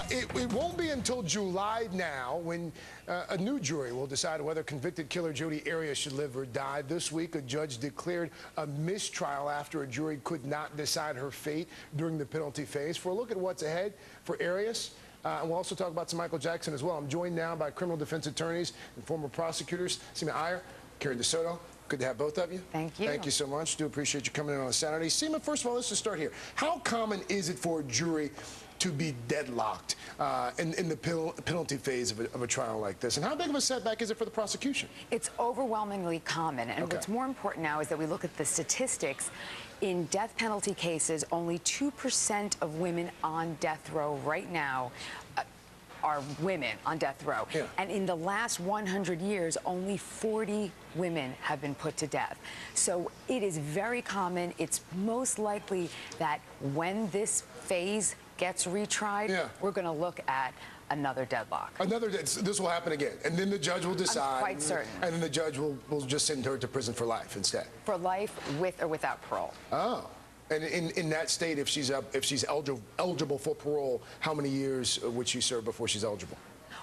It won't be until July now when a new jury will decide whether convicted killer Jodi Arias should live or die. This week, a judge declared a mistrial after a jury could not decide her fate during the penalty phase. For a look at what's ahead for Arias, and we'll also talk about some Michael Jackson as well. I'm joined now by criminal defense attorneys and former prosecutors, Seema Iyer, Desoto. Good to have both of you. Thank you. Thank you so much. Do appreciate you coming in on a Saturday. Seema, first of all, let's just start here. How common is it for a jury to be deadlocked in the penalty phase of a trial like this? And how big of a setback is it for the prosecution? It's overwhelmingly common. And Okay. what's more important now is that we look at the statistics. In death penalty cases, only 2% of women on death row right now are women on death row. Yeah. And in the last 100 years, only 40 women have been put to death. So it is very common. It's most likely that when this phase gets retried, we're going to look at another deadlock. This will happen again, and then the judge will decide. I'm quite certain. And then the judge will just send her to prison for life instead. For life, with or without parole. Oh. And in that state, if she's eligible for parole, how many years would she serve before she's eligible?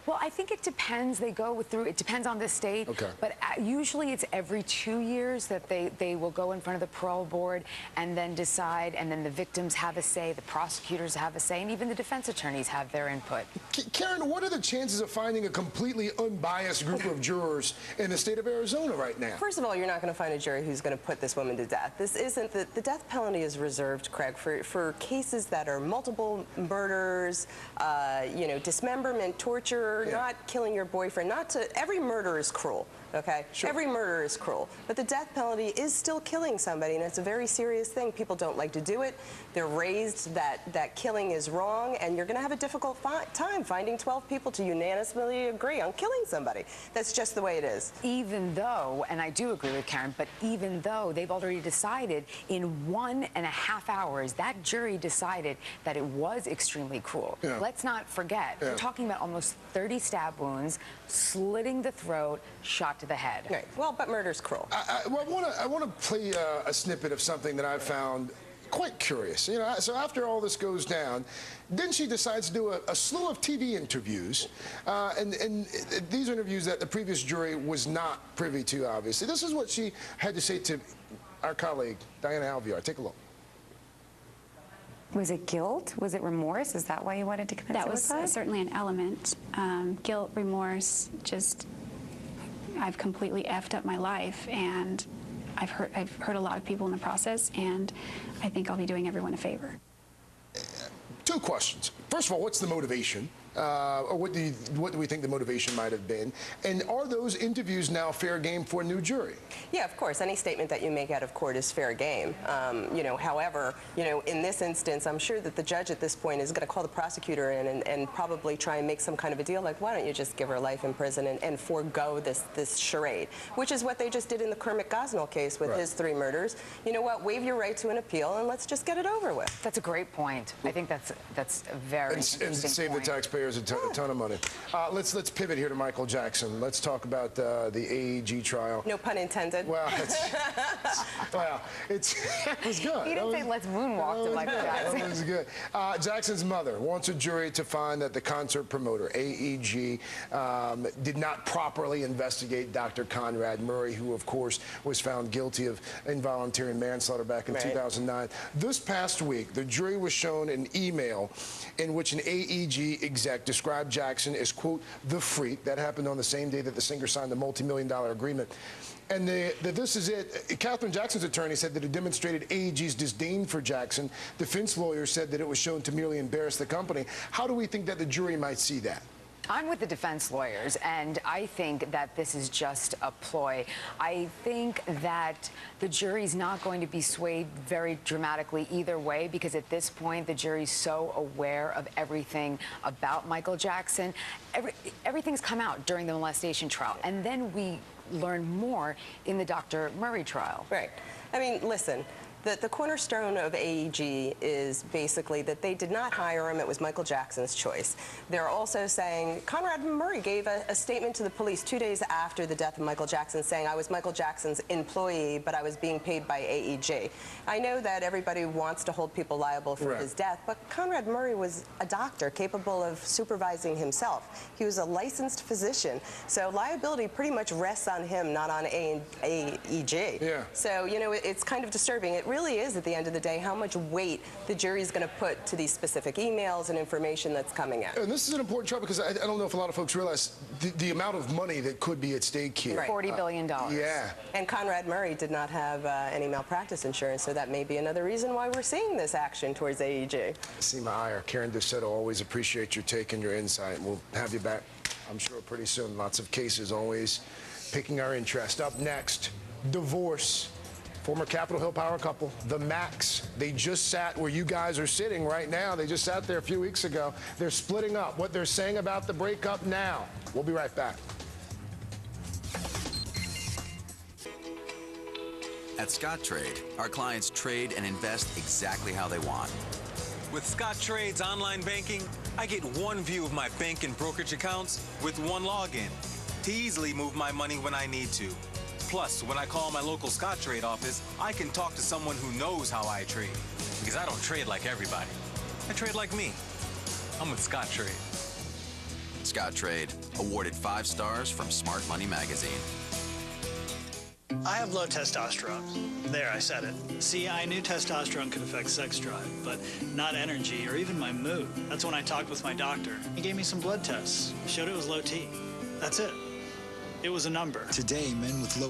Well, I think it depends. They go through, it depends on the state. Okay. But usually it's every 2 years that they will go in front of the parole board and then decide, and then the victims have a say, the prosecutors have a say, and even the defense attorneys have their input. Karen, what are the chances of finding a completely unbiased group of jurors in the state of Arizona right now? First of all, you're not going to find a jury who's going to put this woman to death. This isn't, the death penalty is reserved, Craig, for cases that are multiple murders, dismemberment, torture, not killing your boyfriend, every murder is cruel, okay? Sure. Every murder is cruel. But the death penalty is still killing somebody, and it's a very serious thing. People don't like to do it. They're raised that killing is wrong, and you're going to have a difficult time finding 12 people to unanimously agree on killing somebody. That's just the way it is. Even though, and I do agree with Karen, but even though they've already decided in 1.5 hours, that jury decided that it was extremely cruel. Yeah. Let's not forget, we're talking about almost 30 stab wounds, slitting the throat, shot to the head. Right. Well, but murder's cruel. I want to play a snippet of something that I found quite curious. So after all this goes down, then she decides to do a slew of TV interviews, and these are interviews that the previous jury was not privy to, obviously. This is what she had to say to our colleague, Diana Alvear. Take a look. Was it guilt? Was it remorse? Is that why you wanted to commit suicide? That was certainly an element. Guilt, remorse, I've completely effed up my life, and I've hurt a lot of people in the process, and I think I'll be doing everyone a favor. Two questions. First of all, what's the motivation? Or what do we think the motivation might have been? And are those interviews now fair game for a new jury? Yeah, of course. Any statement that you make out of court is fair game. However, in this instance, I'm sure that the judge at this point is going to call the prosecutor in and probably try and make some kind of a deal, like, why don't you just give her life in prison and forego this charade, which is what they just did in the Kermit Gosnell case with his 3 murders. You know what? Waive your right to an appeal, and let's just get it over with. That's a great point. I think that's a very interesting and save point. the taxpayers a ton of money. Let's pivot here to Michael Jackson. Let's talk about the AEG trial. No pun intended. Well, it was good. He didn't say let's moonwalk to Michael Jackson. It was good. Jackson's mother wants a jury to find that the concert promoter, AEG, did not properly investigate Dr. Conrad Murray, who, of course, was found guilty of involuntary manslaughter back in 2009. This past week, the jury was shown an email in which an AEG exec described Jackson as, quote, the freak. That happened on the same day that the singer signed the multi-million-dollar agreement. And this is it. Catherine Jackson's attorney said that it demonstrated AEG's disdain for Jackson. Defense lawyers said that it was shown to merely embarrass the company. How do we think that the jury might see that? I'm with the defense lawyers, and I think that this is just a ploy. I think that the jury's not going to be swayed very dramatically either way, because at this point, the jury's so aware of everything about Michael Jackson. Everything's come out during the molestation trial, and then we learn more in the Dr. Murray trial. Right. I mean, listen. The cornerstone of AEG is basically that they did not hire him. It was Michael Jackson's choice. They're also saying Conrad Murray gave a statement to the police 2 days after the death of Michael Jackson saying, I was Michael Jackson's employee, but I was being paid by AEG. I know that everybody wants to hold people liable for his death, but Conrad Murray was a doctor capable of supervising himself. He was a licensed physician. So liability pretty much rests on him, not on AEG. Yeah. So, you know, it's kind of disturbing. It really is, at the end of the day, how much weight the jury is going to put to these specific emails and information that's coming out. And this is an important trial because I don't know if a lot of folks realize the amount of money that could be at stake here. Right. $40 billion. Yeah. And Conrad Murray did not have any malpractice insurance, so that may be another reason why we're seeing this action towards AEG. Seema Iyer, Karen Desoto, always appreciate your take and your insight. We'll have you back, I'm sure, pretty soon. Lots of cases always picking our interest. Up next, divorce. Former Capitol Hill power couple, the Macs. They just sat where you guys are sitting right now. They just sat there a few weeks ago. They're splitting up. What they're saying about the breakup now. We'll be right back. At Scottrade, our clients trade and invest exactly how they want. With Scottrade's online banking, I get one view of my bank and brokerage accounts with one login to easily move my money when I need to. Plus, when I call my local Scottrade office, I can talk to someone who knows how I trade. Because I don't trade like everybody. I trade like me. I'm with Scottrade. Scottrade, awarded 5 stars from Smart Money Magazine. I have low testosterone. There, I said it. See, I knew testosterone could affect sex drive, but not energy or even my mood. That's when I talked with my doctor. He gave me some blood tests. Showed it was low T. That's it. It was a number. Today, men with low